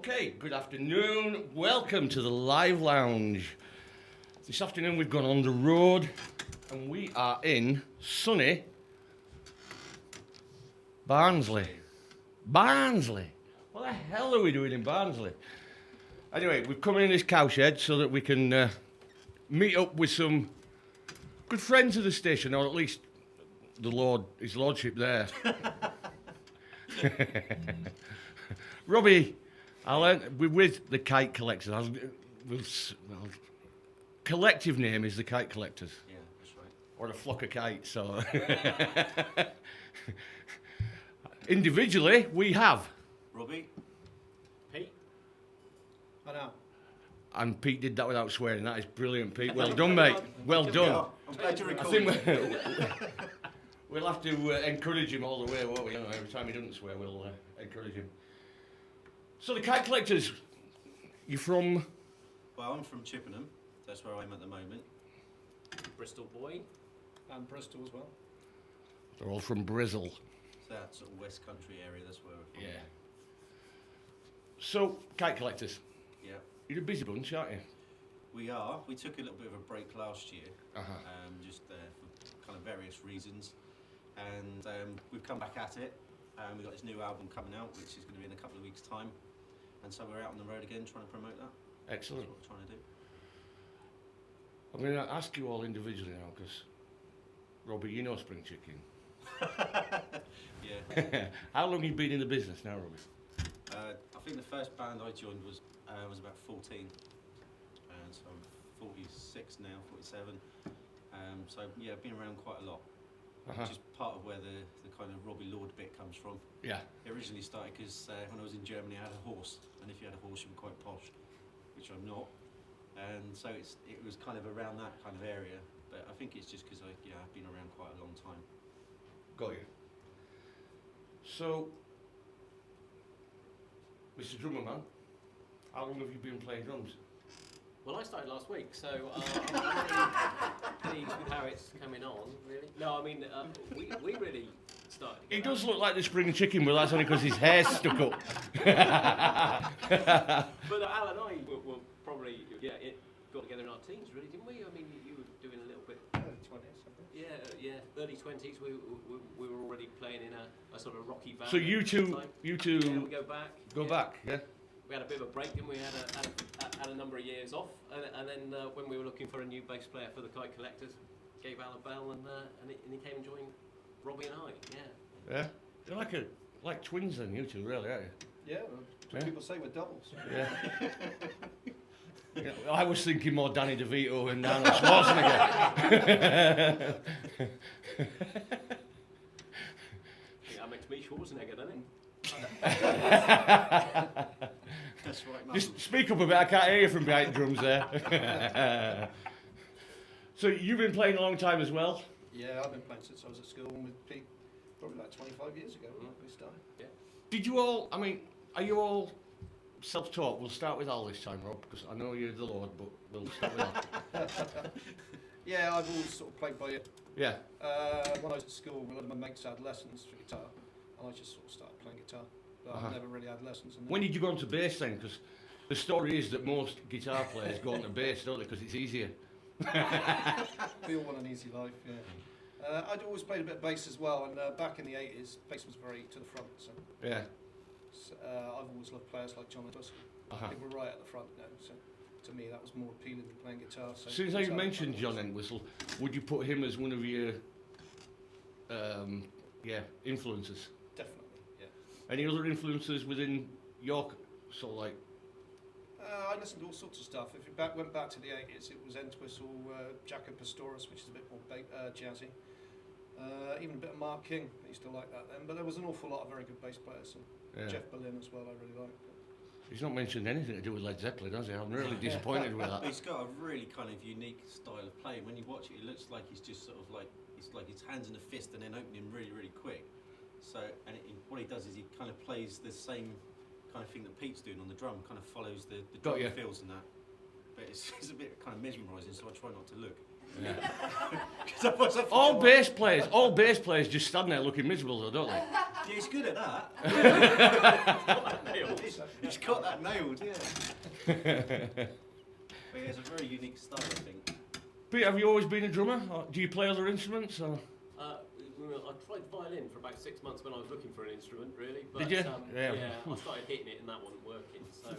Okay, good afternoon. Welcome to the Live Lounge. This afternoon we've gone on the road and we are in sunny Barnsley. Barnsley? What the hell are we doing in Barnsley? Anyway, we've come in this cowshed so that we can meet up with some good friends of the station, or at least his lordship there. Robbie, we're with the Kite Collectors. Collective name is the Kite Collectors. Yeah, that's right. Or a flock of kites, so... Individually, we have... Robbie? Pete? I know. And Pete did that without swearing. That is brilliant, Pete. Well done, mate. Well done. I'm glad you I recorded. think we'll have to encourage him all the way, won't we? You know, every time he doesn't swear, we'll encourage him. So the Kite Collectors, you're from? Well, I'm from Chippenham. That's where I'm at the moment. Bristol boy. And Bristol as well. They're all from Brizzle. So that sort of West Country area, that's where we're from. Yeah. So, Kite Collectors, Yeah. you're a busy bunch, aren't you? We are. We took a little bit of a break last year, Uh-huh. just for kind of various reasons. And we've come back at it. We've got this new album coming out, which is going to be in a couple of weeks' time. And so we're out on the road again trying to promote that. Excellent. That's what we're trying to do. I'm going to ask you all individually now, because, Robbie, you know Spring Chicken. Yeah. How long have you been in the business now, Robbie? I think the first band I joined was about 14. And so I'm 46 now, 47. So yeah, I've been around quite a lot. Uh-huh. Which is part of where the kind of Robbie Lord bit comes from. Yeah. It originally started because when I was in Germany I had a horse, and if you had a horse you were quite posh, which I'm not. And so it was kind of around that kind of area, but I think it's just because I've been around quite a long time. Got you. So, Mr. Drummer Man, how long have you been playing drums? Well, I started last week, so I'm really pleased with how it's coming on, really. No, I mean, we really started. He does look like the Spring Chicken, but that's only because his hair's stuck up. But Al and I were probably, got together in our teens, really, didn't we? I mean, you were doing a little bit. Early 20s, I think. Yeah, early 20s. We were already playing in a sort of rocky band. So you two, Yeah, we go back. go back, yeah? We had a bit of a break, didn't we? Had a number of years off, and then when we were looking for a new bass player for the Kite Collectors, gave Al a bell, and he came and joined Robbie and I. Yeah. Yeah? You're like twins then, you two, really, aren't you? Yeah, well, Yeah. people say we're doubles. Yeah. Yeah, I was thinking more Danny DeVito and Arnold Schwarzenegger. That makes me Schwarzenegger, doesn't it? That's right, man. Just speak up a bit, I can't hear you from behind the drums there. So you've been playing a long time as well? Yeah, I've been playing since I was at school and with Pete probably like 25 years ago when we started. Yeah. Did you all, are you all self-taught? We'll start with Al this time, Rob, because I know you're the Lord, but we'll start with Al. Yeah, I've always sort of played by ear. Yeah. When I was at school, a lot of my mates had lessons for guitar, and I just sort of started playing guitar. But I've never really had lessons. And When did you go into bass then? Because the story is that most guitar players go into bass, don't they, because it's easier. we all want an easy life, yeah. I'd always played a bit of bass as well, and back in the 80s, bass was very to the front. So Yeah. I've always loved players like John Entwistle. Uh-huh. They were right at the front now, so to me that was more appealing than playing guitar. So As soon as you guitar mentioned was- John Entwistle, would you put him as one of your influences? Definitely, yeah. Any other influences within your sort of like? I listened to all sorts of stuff. If you went back to the 80s, it was Entwistle, Jaco Pastorius, which is a bit more jazzy. Even a bit of Mark King. I used to like that then. But there was an awful lot of very good bass players. And Yeah. Jeff Berlin as well, I really liked. He's not mentioned anything to do with Led Zeppelin, has he? I'm really disappointed with But that. he's got a really kind of unique style of playing. When you watch it, it looks like he's just sort of like, it's like his hands in a fist and then opening really, really quick. So, what he does is he kind of plays the same kind of thing that Pete's doing on the drum, kind of follows the Got drum ya. feels and that. But it's a bit kind of mesmerising, so I try not to look. 'Cause otherwise I forget All what- bass players just stand there looking miserable, though, don't they? Yeah, he's good at that. He's got that nailed, yeah. But yeah, it's a very unique style, I think. Pete, have you always been a drummer? Or do you play other instruments? Or? I tried violin for about 6 months when I was looking for an instrument, really. But, Did you? Yeah, I started hitting it and that wasn't working. So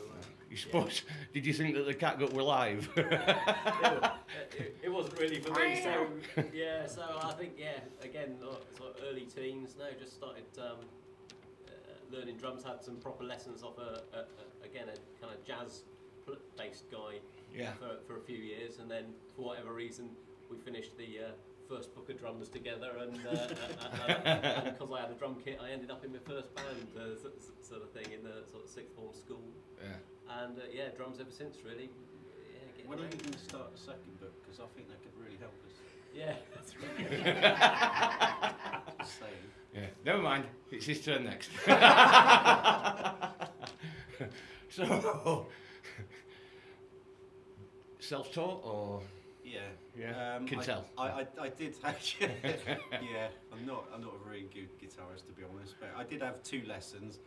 You suppose? Did you think that the catgut were live? it wasn't really for me. So yeah, so I think again, sort of early teens. No, just started learning drums. Had some proper lessons off a kind of jazz-based guy. Yeah. For a few years, and then for whatever reason, we finished the first book of drums together, and because I had a drum kit, I ended up in my first band, sort of thing, in the sort of sixth form school. Yeah. And drums ever since, really. Yeah, When are you going to start a second book? Because I think that could really help us. Yeah, that's right. Just saying. Yeah. Never mind. It's his turn next. So, self-taught or? Yeah. Can tell. I did have. Yeah. I'm not a very good guitarist, to be honest. But I did have 2 lessons.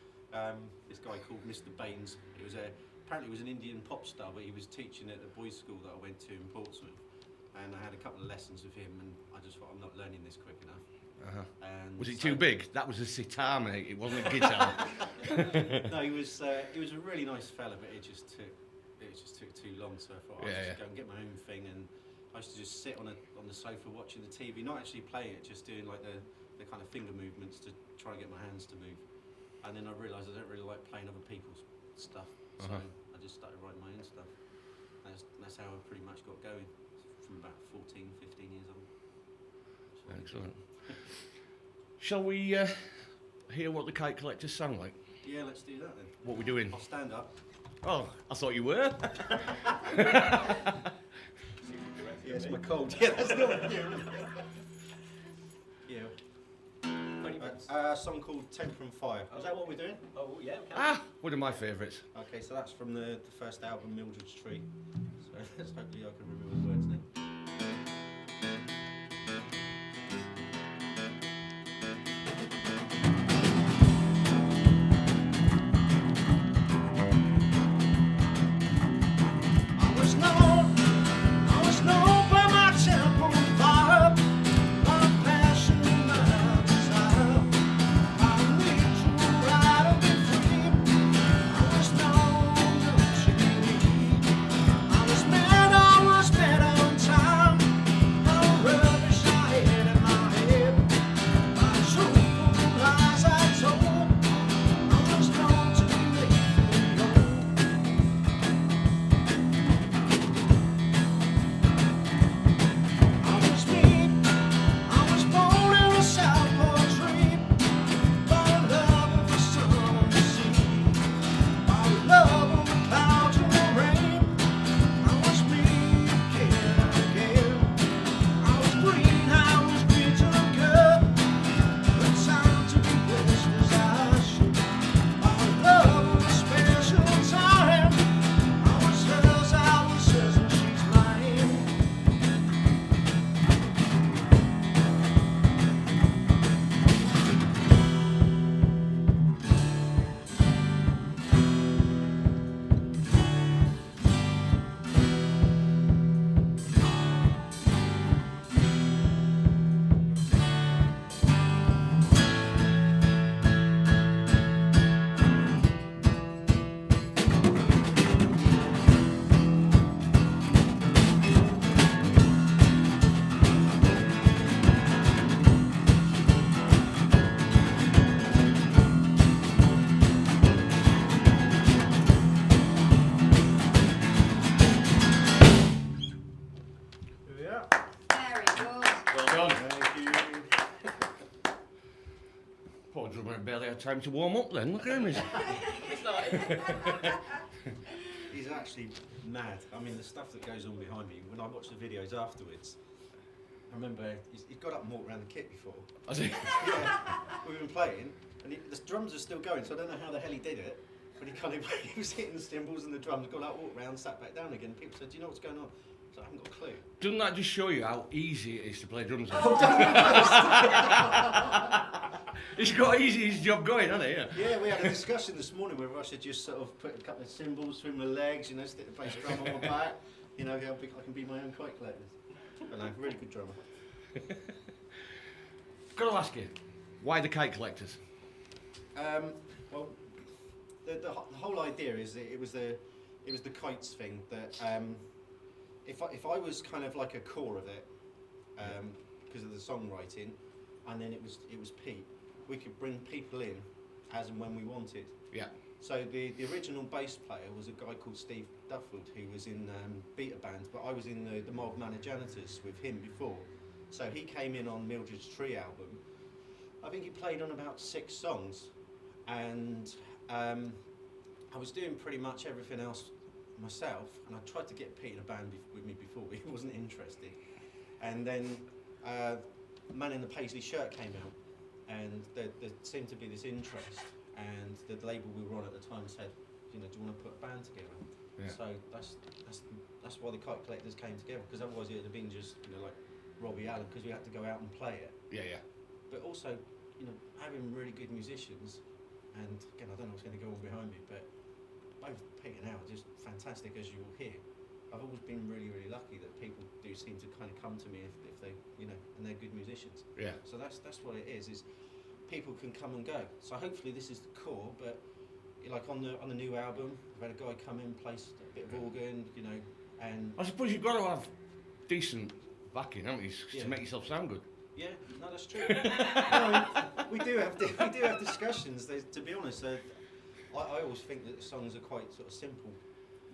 This guy called Mr. Baines. Apparently he was an Indian pop star, but he was teaching at the boys' school that I went to in Portsmouth. And I had a couple of lessons with him, and I just thought, I'm not learning this quick enough. And Was it so- too big? That was a sitar, mate. It wasn't a guitar. No, he was a really nice fella, but it just took too long. So I thought I'd just go and get my own thing. And I used to just sit on the sofa watching the TV, not actually playing it, just doing like the kind of finger movements to try and get my hands to move. And then I realised I don't really like playing other people's stuff, so I just started writing my own stuff. That's how I pretty much got going from about 14, 15 years old. Excellent. Shall we hear what the Kite Collectors sound like? Yeah, let's do that then. What we doing? I'll stand up. Oh, I thought you were. Yeah, it's my cold. Yeah, that's not you. Yeah. A song called Temper and Fire. Is that what we're doing? Oh yeah. One of my favourites. Okay, so that's from the first album, Mildred's Tree. So hopefully I can remember the words now. I was known by my temper and fire, my passion and my desire. I need to ride and be free. I was known to need. I was mad on time. How rubbish I had in my head. My truthful lies I told. I was known to be late for you. I was mean, I was born in a Southport tree, by love of the sun and the sea, by love of the clouds and the rain. I was me again. I was green to the good, the time to be blessed as I should, by love of a special time. I was hers, and she's mine. Yeah. Very good. Well done. Thank you. Poor drummer barely had time to warm up then. Look at him. It's not. He's actually mad. I mean, the stuff that goes on behind me, when I watch the videos afterwards, I remember he's got up and walked around the kit before. I see. Yeah, we've been playing, and the drums are still going, so I don't know how the hell he did it, but he was hitting the cymbals and the drums, got up, walked around, sat back down again. People said, do you know what's going on? So I haven't got a clue. Doesn't that just show you how easy it is to play drums? He's got his job going, hasn't he? Yeah. Yeah, we had a discussion this morning whether I should just sort of put a couple of cymbals through my legs, you know, stick the bass drum on my back, you know, how big I can be my own Kite Collectors. But no, really good drummer. Got to ask you, why the Kite Collectors? Well, the whole idea is that it was the kites thing that if I was kind of like a core of it because of the songwriting, and then it was Pete, we could bring people in as and when we wanted. Yeah. So the original bass player was a guy called Steve Duffield, who was in Beta Band, but I was in the Mild Mannered Janitors with him before. So he came in on Mildred's Tree album. I think he played on about 6 songs, and I was doing pretty much everything else myself, and I tried to get Pete in a band with me before, but he wasn't interested. And then Man in the Paisley Shirt came out, and there seemed to be this interest, and the label we were on at the time said, you know, do you want to put a band together? Yeah. So that's why the Kite Collectors came together, because otherwise it would have been just, you know, like Robbie Allen, because we had to go out and play it. Yeah, yeah. But also, you know, having really good musicians, and again, I don't know what's going to go on behind me, but both Pete and Al are just fantastic, as you will hear. I've always been really, really lucky that people do seem to kind of come to me if they, you know, and they're good musicians. Yeah. So that's what it is people can come and go. So hopefully this is the core, but like on the new album, I've had a guy come in, play a bit of organ, you know, and I suppose you've got to have decent backing, haven't you, Yeah. to make yourself sound good. yeah, no, that's true. No, we do have discussions. To be honest, I always think that the songs are quite sort of simple.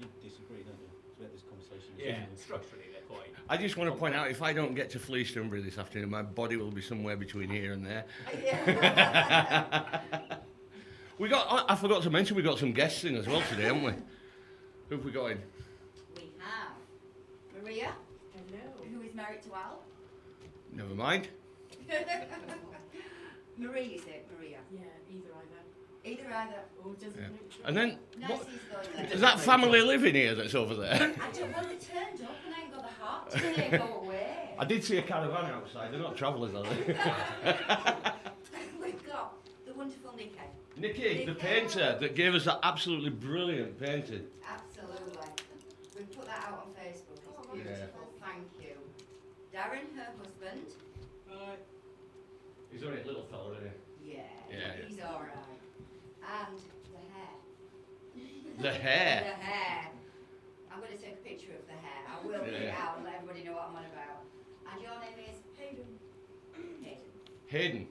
You disagree, don't you? We had this conversation. Yeah, structurally they're quite. I just want to point out, if I don't get to Fleecetonbury this afternoon, my body will be somewhere between here and there. I forgot to mention, we got some guests in as well today, haven't we? Who have we got in? We have Maria, Hello. who is married to Al. Never mind. Marie, is it? Maria. Yeah, either. Either. Or doesn't Yeah. look And then, Nice what, easy going there. is that family living here that's over there? I don't well, they turned up and I ain't got the heart to say go away. I did see a caravan outside, they're not travellers, are they? We've got the wonderful Nikki. Nikki, the painter that gave us that absolutely brilliant painting. Absolutely. We put that out on Facebook. It's Yeah. beautiful. Thank you. Darren, her husband. He's only a little fella, isn't Yeah. Yeah. He's all right. And The the hair. hair. The hair. I'm going to take a picture of the hair. I will put it Yeah. out and let everybody know what I'm on about. And your name is Hayden. Hayden. Hayden.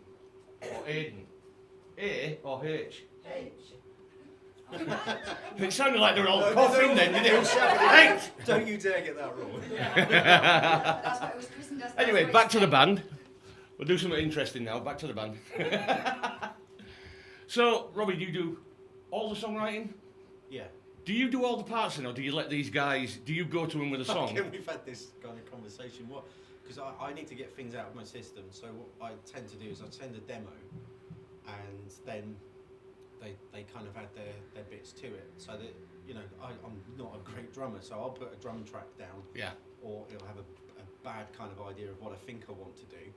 Or Aiden. A or H? H. It sounded like they were all coughing then, didn't it? Hey! Don't you dare get that wrong. That's what it was christened as. Anyway, back to the band. We'll do something interesting now. Back to the band. So, Robbie, do you do all the songwriting? Yeah. Do you do all the parts then, or do you let these guys, do you go to them with a song? Again, we've had this kind of conversation. Because I need to get things out of my system. So what I tend to do is I send a demo, and then they kind of add their bits to it. So that, you know, I'm not a great drummer, so I'll put a drum track down, Yeah. or it'll have a bad kind of idea of what I think I want to do,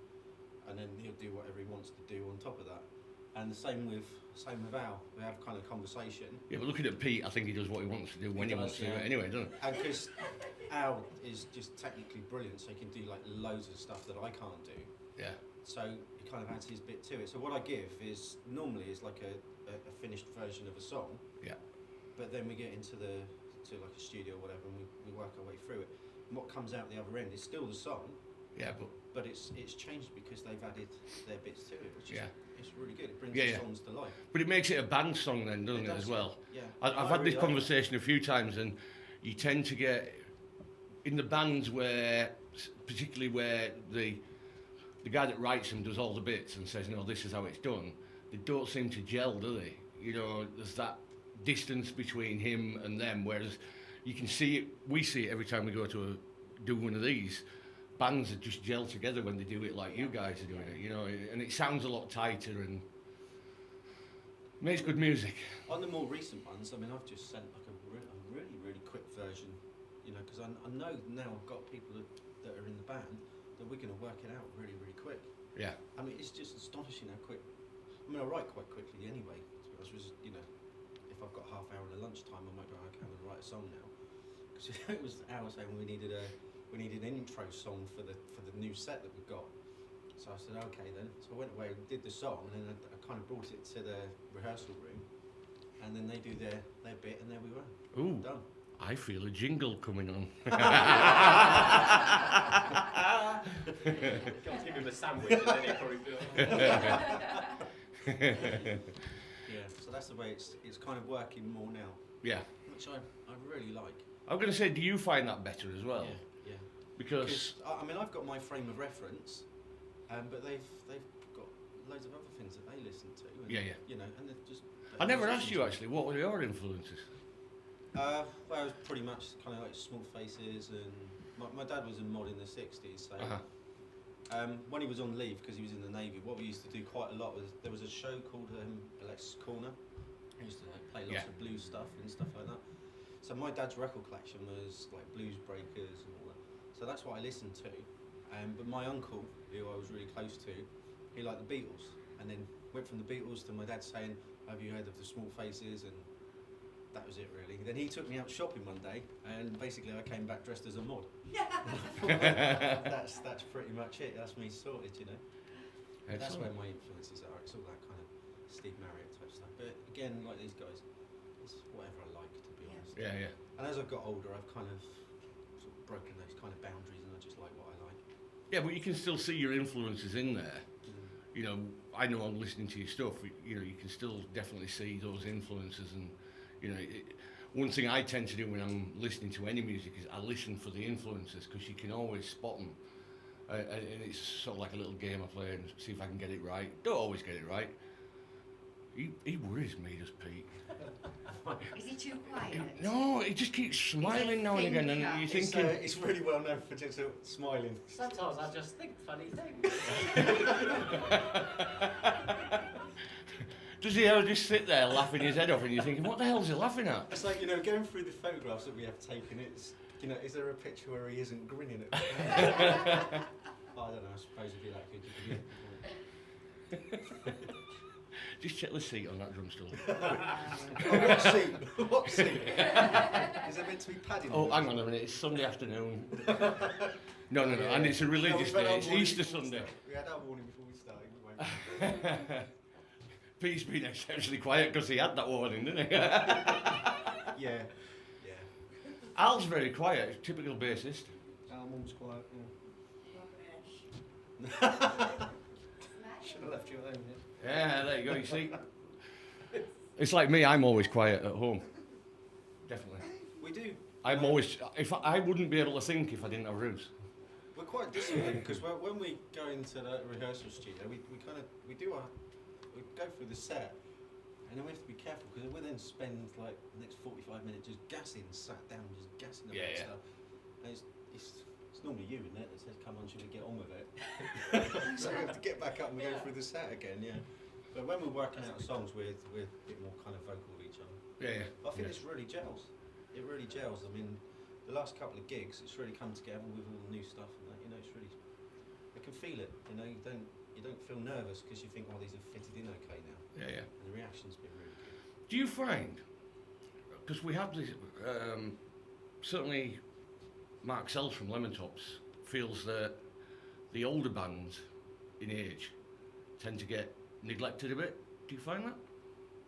and then he'll do whatever he wants to do on top of that. And the same with Al. We have kind of conversation. Yeah, but looking at Pete, I think he does what he wants to do when he does, wants to do yeah. it anyway, doesn't he? And because Al is just technically brilliant, so he can do like loads of stuff that I can't do. Yeah. So he kind of adds his bit to it. So what I give is normally is like a finished version of a song. Yeah. But then we get into like a studio or whatever, and we work our way through it. And what comes out the other end is still the song, Yeah, but it's changed because they've added their bits to it, which is it's really good. It brings Yeah, the yeah. songs to life. but it makes it a band song then, doesn't it, does, as well? Yeah. I've had this conversation a few times, and you tend to get in the bands where, particularly where the guy that writes them does all the bits and says, no, this is how it's done. They don't seem to gel, do they? You know, there's that distance between him and them, whereas you can see it, we see it every time we go to do one of these. Bands that just gel together when they do it like you guys are doing it, you know, and it sounds a lot tighter and makes good music. On the more recent ones, I mean, I've just sent like a really, really quick version, you know, because I know now I've got people that are in the band that we're going to work it out really, really quick. Yeah. I mean, it's just astonishing how quick. I mean, I write quite quickly anyway. To be honest, you know, if I've got half hour in the lunchtime, I might go, okay, I'm going to write a song now. Because it was Al saying we needed an intro song for the new set that we've got. So I said, okay then. So I went away and did the song, and then I kind of brought it to the rehearsal room, and then they do their bit, and there we were. Ooh. Done. I feel a jingle coming on. Can't give him a sandwich and then he'll probably feel. Yeah, so that's the way it's kind of working more now, Yeah. which I really like. I'm going to say, do you find that better as well? Yeah. Because I mean, I've got my frame of reference, but they've got loads of other things that they listen to. And, Yeah. You know, and they're just. I never asked you actually, what were your influences? Well, it was pretty much kind of like Small Faces, and my dad was a mod in the '60s, so when he was on leave because he was in the Navy, what we used to do quite a lot was there was a show called Alexis Corner. We used to play lots of blues stuff and stuff like that. So my dad's record collection was like Blues Breakers and all that. So that's what I listened to. But my uncle, who I was really close to, he liked the Beatles, and then went from the Beatles to my dad saying, "Have you heard of the Small Faces?" And that was it really. Then he took me out shopping one day, and basically I came back dressed as a mod. That's pretty much it. That's me sorted, you know. Excellent. That's where my influences are. It's all that kind of Steve Marriott type stuff. But again, like these guys, it's whatever I like, to be honest. Yeah. And as I've got older, I've kind of sort of broken those kind of boundaries, and I just like what I like. Yeah, but you can still see your influences in there. You know, I know I'm listening to your stuff, you know, you can still definitely see those influences. And, you know, one thing I tend to do when I'm listening to any music is I listen for the influences, because you can always spot them. And it's sort of like a little game I play and see if I can get it right. Don't always get it right. He worries me, does Pete. Is he too quiet? No, he just keeps smiling now and again, and you're thinking... It's really well known for just smiling. Sometimes I just think funny things. Does he ever just sit there laughing his head off, and you're thinking, what the hell is he laughing at? It's like, you know, going through the photographs that we have taken, it's, you know, is there a picture where he isn't grinning at me? I don't know, I suppose if you're that good, you can. Just check the seat on that drum stool. What seat? What seat? Is there meant to be padding? Oh, hang on a minute, it's Sunday afternoon. No, and it's a religious day, it's Easter Sunday. We had our warning before we started. We went. Pete's been exceptionally quiet because he had that warning, didn't he? Yeah. Al's very quiet, typical bassist. Mum's quiet, Rubbish. Should have left you at home, Yeah, there you go, you see. It's like me, I'm always quiet at home. Definitely. We do. I'm always, I wouldn't be able to think if I didn't have roots. We're quite disciplined because when we go into the rehearsal studio, we go through the set, and then we have to be careful because we then spend like the next 45 minutes just gassing, sat down, just gassing about stuff. And it's normally you, isn't it, that says, "Come on, should we get on with it?" So we have to get back up and go through the set again, yeah. But when we're working out songs, we're a bit more kind of vocal with each other. Yeah. I think it's really gels. It really gels. I mean, the last couple of gigs, it's really come together with all the new stuff and that. You know, it's really, I can feel it. You know, you don't feel nervous because you think, "Oh, these have fitted in okay now." Yeah. And the reaction's been really good. Do you find, because we have this, certainly Mark Sells from Lemon Tops feels that the older bands in age tend to get neglected a bit. Do you find that?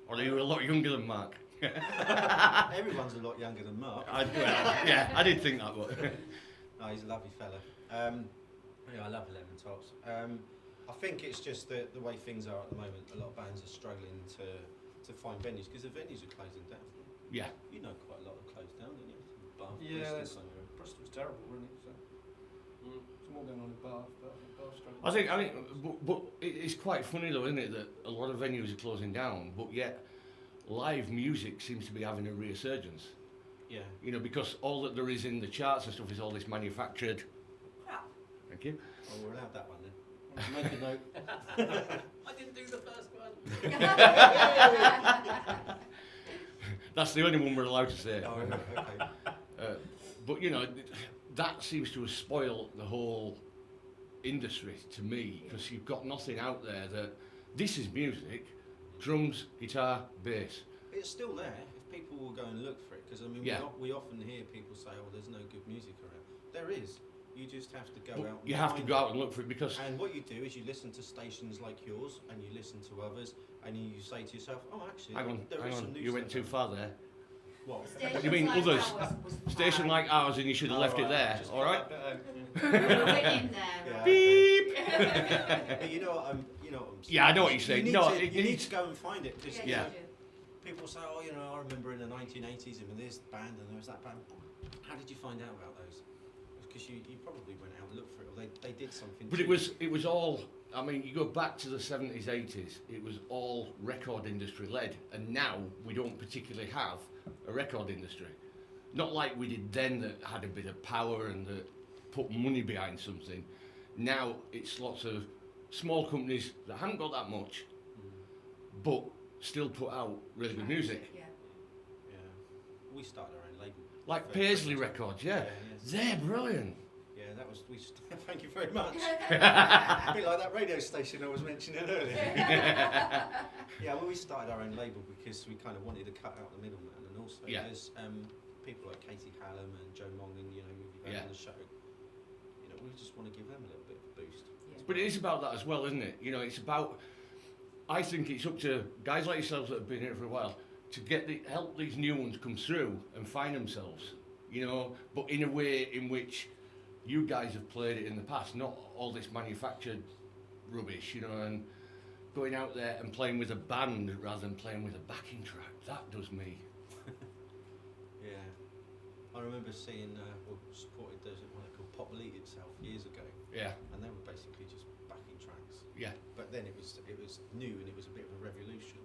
Or are you a lot younger than Mark? Everyone's a lot younger than Mark. I did think that, but... No, he's a lovely fella. Yeah, I love the Lemon Tops. I think it's just the way things are at the moment. A lot of bands are struggling to find venues because the venues are closing down. Yeah. You know quite a lot are closed down, don't you? Bath, Yeah, Bristol, somewhere. Bristol's terrible, really. So. There's more going on in Bath, but Bath's struggling. I think, but it's quite funny though, isn't it, that a lot of venues are closing down, but yet live music seems to be having a resurgence. Yeah. You know, because all that there is in the charts and stuff is all this manufactured. Crap. Thank you. Oh, we're allowed that one then. Make a note. I didn't do the first one. That's the only one we're allowed to say. Oh, okay. But you know, that seems to have spoiled the whole industry to me, because you've got nothing out there that this is music, drums, guitar, bass. It's still there if people will go and look for it. Because I mean, Yeah. we often hear people say, "Oh, there's no good music around." There is. You just have to go But out. you and have to find go it. out and look for it, because And what you do is you listen to stations like yours, and you listen to others, and you say to yourself, "Oh, actually, hang there on, is some new you went stuff too out far there. What? Stations You mean like others? ours was Station fine. like ours, and you should have Oh, left it right, there, Just all cut right? that bit out. We were in there. Yeah. right? Beep! But you know what I'm saying. Yeah, I know what you're saying. You need No, to, it you need needs- to go and find it because Yeah. you do. people say, "Oh, you know, I remember in the 1980s, and this band and there was that band." How did you find out about those? Because you probably went out and looked for it, or they did something. But to it was all, I mean, you go back to the 70s, 80s, it was all record industry led, and now we don't particularly have a record industry. Not like we did then, that had a bit of power and that put money behind something. Now it's lots of small companies that haven't got that much, but still put out really good music. Yeah. Yeah, we started our own label. Like Very Paisley quickly. Records, yeah. yes. They're brilliant. Yeah, that was. Thank you very much. A bit like that radio station I was mentioning earlier. Yeah, well, we started our own label because we kind of wanted to cut out the middleman, and also Yeah. there's people like Katie Hallam and Joe Mongan, you know, who've been Yeah. on the show. You know, we just want to give them a little bit of a boost. But it is about that as well, isn't it? You know, it's about, I think it's up to guys like yourselves that have been here for a while to help these new ones come through and find themselves, you know, but in a way in which you guys have played it in the past, not all this manufactured rubbish, you know, and going out there and playing with a band rather than playing with a backing track. That does me. Yeah, I remember seeing, supported those one they called Pop Elite itself years ago, Yeah, and they were basically just backing tracks. yeah. But then it was new and it was a bit of a revolution.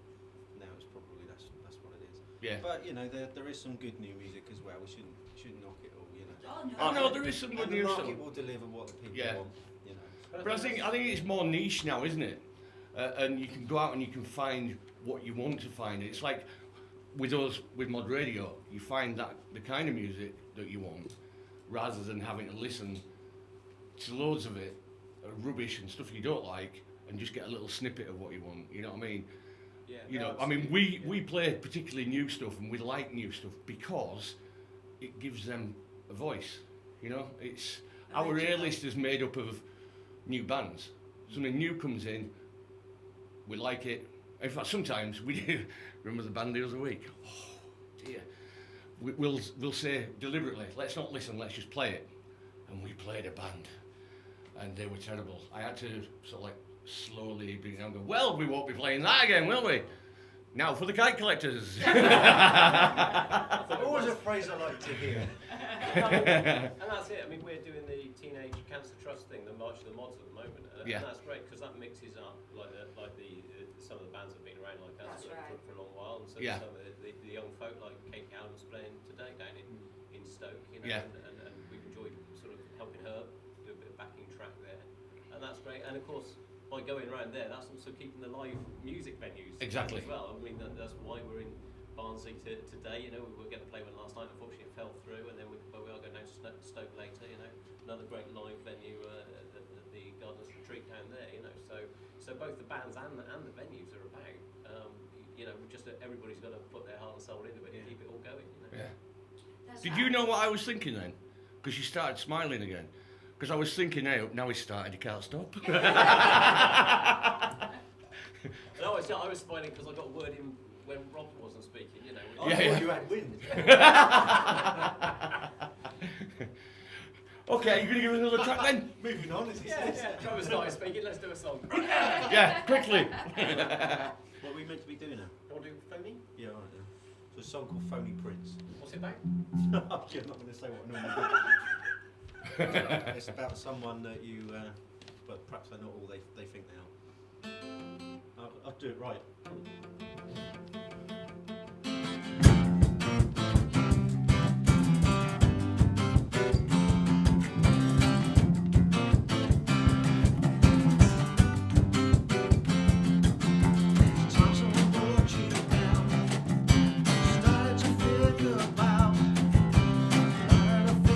Now it's probably that's what it is. Yeah. But you know there is some good new music as well. We shouldn't knock it all. You know. Oh no, there is some good And the news. market will deliver what the people Yeah. want. You know. But I think it's more niche now, isn't it? And you can go out and you can find what you want to find. It's like with us, with Mod Radio, you find that the kind of music that you want, rather than having to listen to loads of it, rubbish and stuff you don't like, and just get a little snippet of what you want. You know what I mean? Yeah. You no, know, I mean, we absolutely, play particularly new stuff, and we like new stuff because it gives them a voice. You know, it's our A list is made up of new bands. Something new comes in, we like it. In fact, sometimes we do. Remember the band the other week? Oh dear. We'll say deliberately, let's not listen, let's just play it. And we played a band, and they were terrible. I had to sort of like slowly bring it down and go, well, we won't be playing that again, will we? Now for the Kite Collectors. Always a phrase I like to hear. And that's it. I mean, we're doing the Teenage Cancer Trust thing, the March of the Mods at the moment, and Yeah. that's great because that mixes up like some of the bands that have been around like us That's right. for a long while, and so Yeah. some of the young folk like Kate Allen's playing today down in Stoke, you know, Yeah. and we've enjoyed sort of helping her do a bit of backing track there, and that's great. And of course, by going around there, that's also keeping the live music venues Exactly. as well. I mean, that's why we're in Barnsley today. You know, we were going to play one last night. Unfortunately, it fell through, and then we are going down to Stoke later. You know, another great live venue at the Gardeners Retreat down there. You know, so both the bands and the venues are about. You know, just everybody's got to put their heart and soul into it and keep it all going. You know? Yeah. That's Did right. you know what I was thinking then? Because you started smiling again. Because I was thinking, now he started, he can't stop. No, I was smiling because I got word in when Rob wasn't speaking. You know. I Yeah, thought yeah. you had wind. Okay, you going to give us another track then? Moving on, as he Yeah, says. yeah. Trevor started speaking. Let's do a song. Yeah, quickly. What are we meant to be doing now? You want to do Phony? Yeah, all right then. It's a song called Phony Prince. What's it about? I'm not going to say what I normally do. It's about someone that you, but perhaps they're not all they think they are. I'll do it right. Started to think about learning to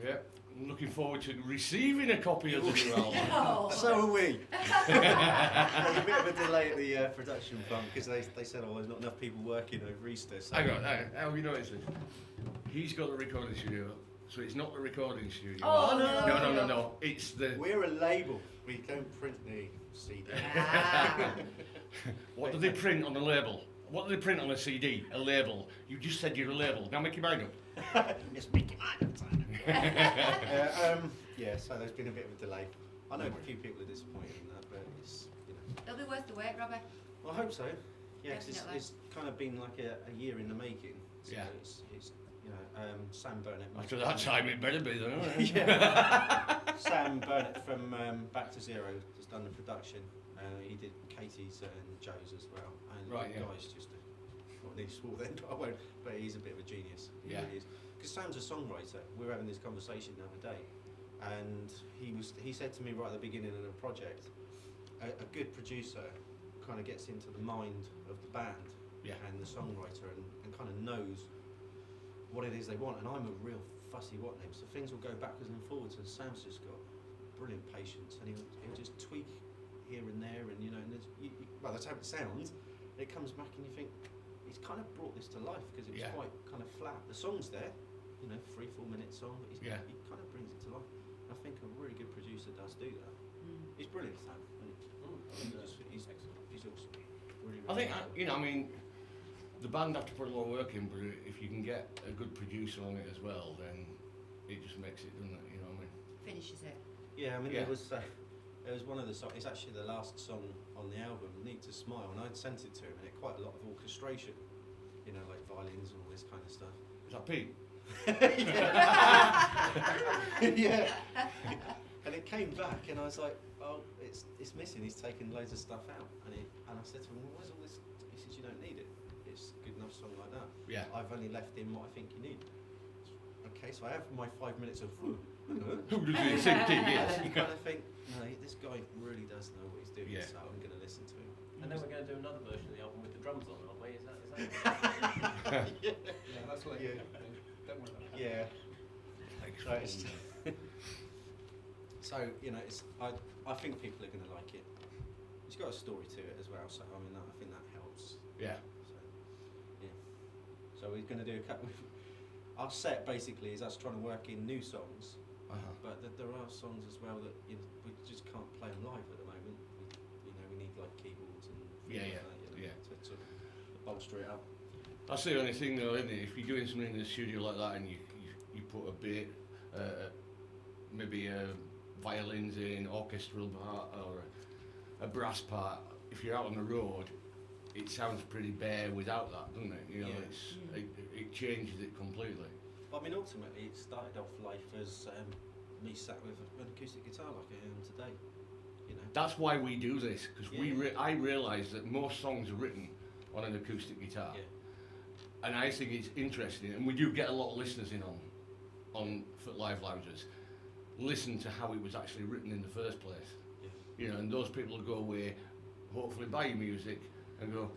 Yeah. I'm looking forward to receiving a copy of the new album. Oh. So are we. There's a bit of a delay at the production front because they said, oh, there's not enough people working over Easter. So. Hang on, how have you noticed this? He's got the recording studio, so it's not the recording studio. Oh, No. It's the. We're a label. We don't print the CD. Ah. What do they print on the label? What do they print on a CD? A label. You just said you're a label. Now make your mind up. It's Mickey Mouse. Yeah, so there's been a bit of a delay. I know a few people are disappointed in that, but it's, you know. It'll be worth the wait, Robbie. Well, I hope so. Yeah, 'cause Definitely. it's kind of been like a year in the making. So Yeah. It's you know, Sam Burnett. After that time, it better be, then, isn't it? Yeah. Sam Burnett from Back to Zero has done the production. He did Katie's and Joe's as well. And Right, the yeah. guy's just not really swore then, but I won't. But he's a bit of a genius. He Yeah. really is. Because Sam's a songwriter. We were having this conversation the other day, and he said to me right at the beginning of the project, a good producer kind of gets into the mind of the band Yeah. and the songwriter and kind of knows what it is they want. And I'm a real fussy what name, so things will go backwards and forwards. And Sam's just got brilliant patience, and he'll just tweak here and there, and you know, and well, that's how it sounds. It comes back, and you think he's kind of brought this to life because it was Yeah. quite kind of flat. The song's there, you know, 3-4 minute song, but Yeah. he kind of brings it to life. And I think a really good producer does do that. Mm. He's brilliant, Sam. He's awesome. Really, I think, really you know, I mean, the band have to put a lot of work in, but if you can get a good producer on it as well, then it just makes it, doesn't it? You know what I mean? Finishes it. Yeah, I mean, Yeah. there was one of the songs, it's actually the last song on the album, Need to Smile, and I'd sent it to him, and it had quite a lot of orchestration, you know, like violins and all this kind of stuff. Is that Pete? Yeah. And it came back, and I was like, oh, it's missing, he's taken loads of stuff out. And I said to him, well, where's all this? He says, you don't need it. It's a good enough song like that. Yeah. I've only left in what I think you need. Okay, so I have my 5 minutes of Who does it sing to? and Yes. then you kind of think, no, this guy really does know what he's doing, Yeah. so I'm going to listen to him. And then we're going to do another version of the album with the drums on, aren't we? Is that Yeah, that's like, Yeah. don't worry about that. Yeah. Thanks So, for it's, so you know, I think people are going to like it. It's got a story to it as well, so I mean, I think that helps. Yeah. So, yeah. So we're going to do a couple. Our set basically is us trying to work in new songs, but there are songs as well that we just can't play them live at the moment. We need like keyboards and things Yeah, like that, you know, yeah. to bolster it up. That's the only thing though, isn't it? If you're doing something in the studio like that and you put a bit, maybe violins in, orchestral part or a brass part, if you're out on the road, it sounds pretty bare without that, doesn't it? You know, Yeah. it changes it completely. But I mean, ultimately, it started off life as me sat with an acoustic guitar like I am today. You know. That's why we do this, because Yeah. I realise that most songs are written on an acoustic guitar. Yeah. And I think it's interesting, and we do get a lot of listeners in on Foot Live Loungers, listen to how it was actually written in the first place. Yeah. You know, and those people will go away, hopefully buy your music, and go,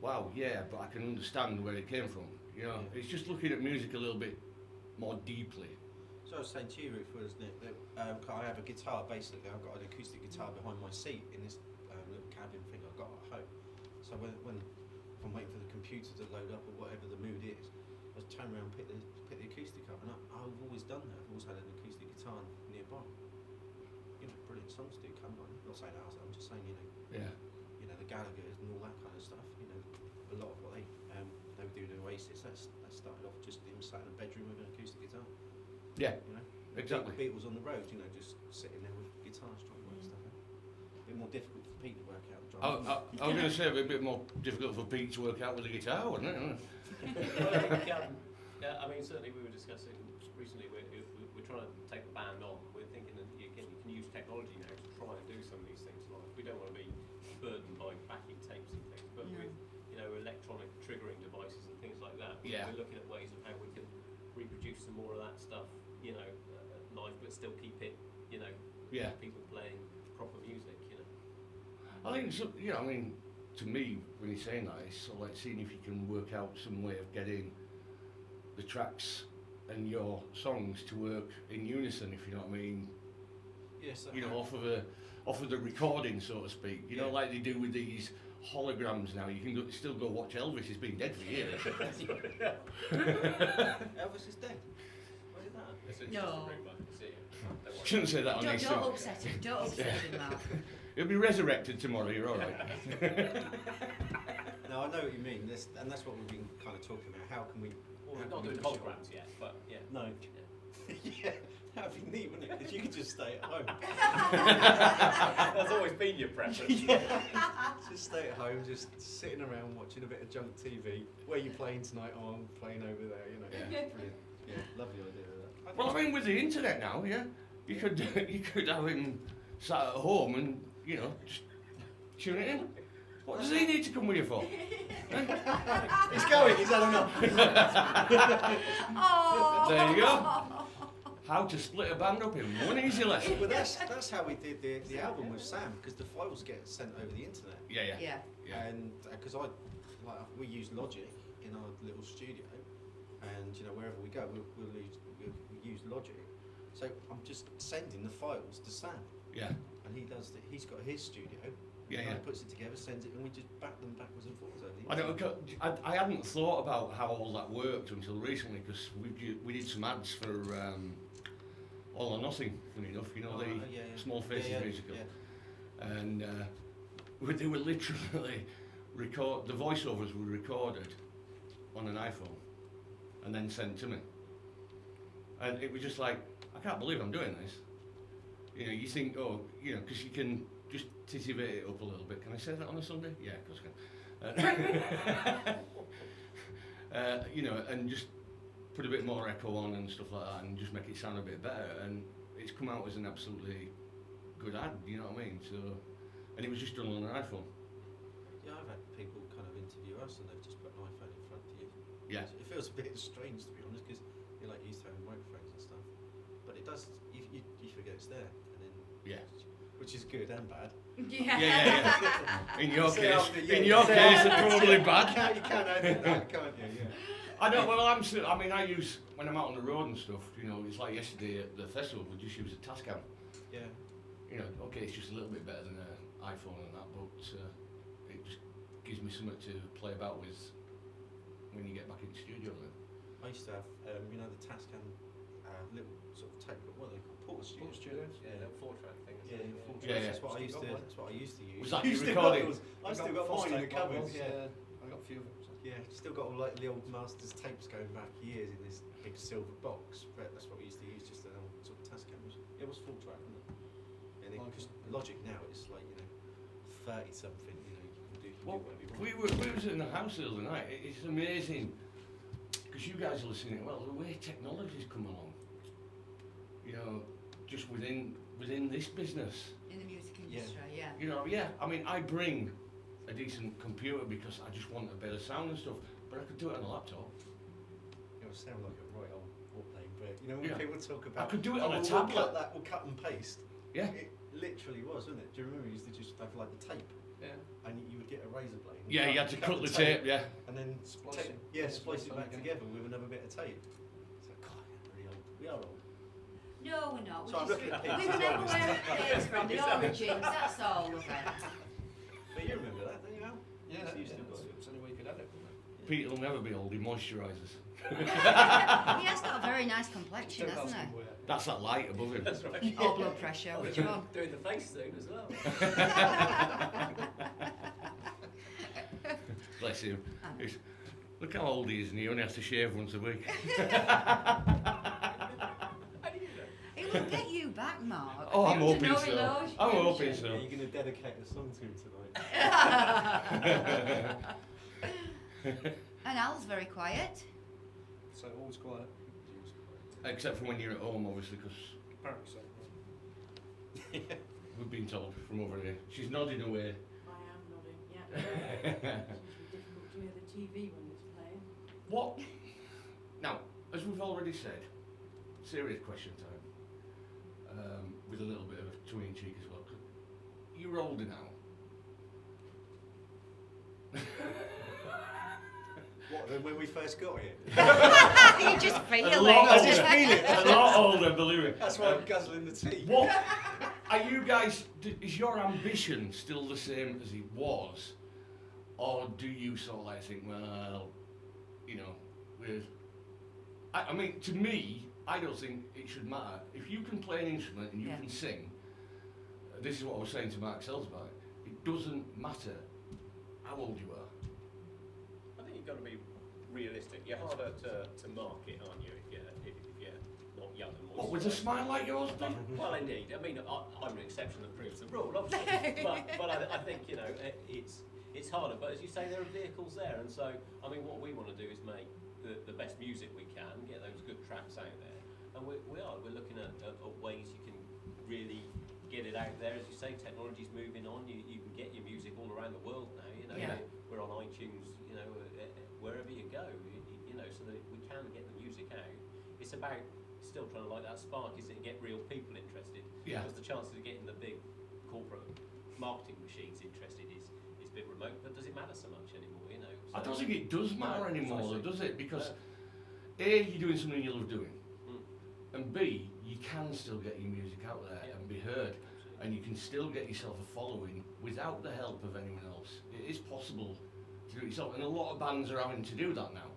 wow, yeah, but I can understand where it came from. You know, Yeah. it's just looking at music a little bit more deeply. So I was saying to you, Ruth, wasn't it, that I have a guitar, basically, I've got an acoustic guitar behind my seat in this little cabin thing I've got at home. So when if I'm waiting for the computer to load up or whatever the mood is, I just turn around and pick the acoustic up, and I've always done that. I've always had an acoustic guitar nearby. You know, brilliant songs do come on. I'm not saying ours, I'm just saying, Yeah. the Gallaghers and all that kind of stuff. You know, a lot of what they were doing in Oasis, that started off just him sat in a bedroom with an acoustic guitar. Yeah, You know, exactly. Beatles on the road, you know, just sitting there with guitars trying to work stuff out. A bit more difficult for Pete to work out the drums. I was going to say it'd be a bit more difficult for Pete to work out with the guitar, wouldn't it? Well, yeah, I mean, certainly we were discussing recently, we're trying to take the band on. We're thinking that you can use technology now to try and do some of these things live. We don't want to be burdened by backing tapes and things, but No. with, electronic triggering devices and things like that, Yeah. we're looking at ways of how we can reproduce some more of that stuff, live, but still keep it, Yeah. people playing proper music, I think, so, I mean, to me, when you're saying that, it's sort of like seeing if you can work out some way of getting the tracks and your songs to work in unison, if you know what I mean. Yes. You know, off of the recording, so to speak. You know, Yeah. like they do with these holograms now. You can still go watch Elvis. He's been dead for years. Elvis is dead. Why did that? It's just No. a rumour. See it. Don't worry. Shouldn't say that on Don't, this. don't upset him. Don't upset him, Mark. He'll be resurrected tomorrow. You're all right. No, I know what you mean. And that's what we've been kind of talking about. How can we? Well, we're how not can we doing push it? holograms yet, but yeah. No. Yeah, that'd be neat, wouldn't it? If you could just stay at home. That's always been your preference. Yeah. Just stay at home, just sitting around watching a bit of junk TV. Where are you playing tonight? Oh, I'm playing over there. You know. Yeah. Brilliant. Yeah, lovely idea of that. Well, I mean, with the internet now, yeah, you could have him sat at home and just tune it in. What does he need to come with you for? He's going. He's had enough. Oh. There you go. How to split a band up in one easy lesson. Well, that's how we did the album with Sam, because the files get sent over the internet. Yeah. Yeah. And because we use Logic in our little studio, and wherever we go, we use Logic. So I'm just sending the files to Sam, Yeah. and he's got his studio. Yeah, and yeah. He puts it together, sends it, and we just back them backwards and forwards over the I internet. don't. I hadn't thought about how all that worked until recently because we did some ads for All or Nothing. Funny enough, the Yeah. Small Faces Yeah. musical, and they were literally the voiceovers were recorded on an iPhone and then sent to me, and it was just like I can't believe I'm doing this. You think, because you can just titivate it up a little bit. Can I say that on a Sunday? Yeah, of course I can. And just put a bit more echo on and stuff like that, and just make it sound a bit better. And it's come out as an absolutely good ad. You know what I mean? So, and it was just done on an iPhone. Yeah, I've had people kind of interview us, and they've just put an iPhone in front of you. Yeah. It feels a bit strange, to be honest, because you're like used to having microphones and stuff. But it does. You forget it's there, and then Yeah. which is good and bad. Yeah. In your Say case, after, yeah. in your Say case, after. it's probably bad. You can edit that, can't you? Yeah. I know. Well, I use when I'm out on the road and stuff. It's like yesterday at the festival. We just use a Tascam. Yeah. Okay, it's just a little bit better than an iPhone and that, but it just gives me something to play about with when you get back in the studio. Then. I used to have, the Tascam little sort of tape, what are they called? Portable studios. Studios? Yeah, that 4-track thing. Yeah, isn't it? full Yeah, yeah. That's what I used to. That's what I used to use. Was that You your still recording? got yours? I've still got mine in the cupboard. Yeah. I got a few of them. So. Yeah, still got all like the old masters tapes going back years in this big silver box. But that's what we used to use, just an old sort of Tascam. It was full track, wasn't it? And because Logic now it's like 30 something. You can do Well, whatever you want. we was in the house the other night. It's amazing because you guys are listening. Well, the way technology's come along, just within this business. In the music industry, yeah. I mean, I bring a decent computer because I just want a better sound and stuff, but I could do it on a laptop. It'll sound like a right old warplane, but when Yeah. people talk about, I could do it on a we'll tablet. cut that, we'll cut and paste. Yeah. It literally was, wasn't it? Do you remember you used to just have like the tape, Yeah. and you would get a razor blade. And Yeah, you had to cut the tape. Yeah. and then Splice tape, it. yeah, Splice splice it it back again. together with another bit of tape. It's like, God, we're really old. We are old. No, we're not. So I'm looking at We pictures, remember honest. where it came from, the origins, that's all of it. But you remember that, don't you, Al? Yeah, So you still got it. it's the only way you could edit, wasn't it? Pete will never be old. He moisturizes. He has got a very nice complexion, Still got hasn't some he? wear. That's that light above him. That's right. Or blood pressure, which one? Doing the face soon as well. Bless him. He's- Look how old he is, and he only has to shave once a week. How do you know? It will get you back, Mark. Oh, I'm You have to hoping know so. relationship. I'm hoping Yeah, so. you're going to dedicate a song to him tonight. And Al's very quiet. So always quiet. Except for when you're at home, obviously, because Apparently so. we've been told from over here. She's nodding away. I am nodding, yeah. It's difficult to hear the TV when it's playing. What? Now, as we've already said, serious question time, with a little bit of a tongue-in-cheek as well. 'Cause you're older now. What, than when we first got here? You just feel A it. lot I just feel it. A lot older, believe me. That's why I'm guzzling the tea. What are you guys? Is your ambition still the same as it was, or do you sort of like think, well, you know, with? I mean, to me, I don't think it should matter if you can play an instrument and you Yeah. can sing. This is what I was saying to Mark Sells about it. It doesn't matter how old you are. I think you've got to be realistic. You're harder to market, aren't you, if you're not young and more. What, with a smile like yours, Ben? Well, indeed. I mean, I'm an exception that proves the rule, obviously. but I think, you know, it's harder. But as you say, there are vehicles there. And so, I mean, what we want to do is make the best music we can, get those good tracks out there. And we're looking at ways you can really get it out there. As you say, technology's moving on. You can get your music all around the world now. You know, Yeah. we're on iTunes, you know, wherever you go, you know, so that we can get the music out. It's about still trying to light that spark, is it get real people interested? Yeah. Because the chances of getting the big corporate marketing machines interested is a bit remote, but does it matter so much anymore, you know? I don't think it does matter anymore, though, precisely. does it? Because A, you're doing something you love doing, and B, you can still get your music out there Yeah. and be heard, Absolutely. and you can still get yourself a following without the help of anyone else. It is possible to do it yourself, and a lot of bands are having to do that now.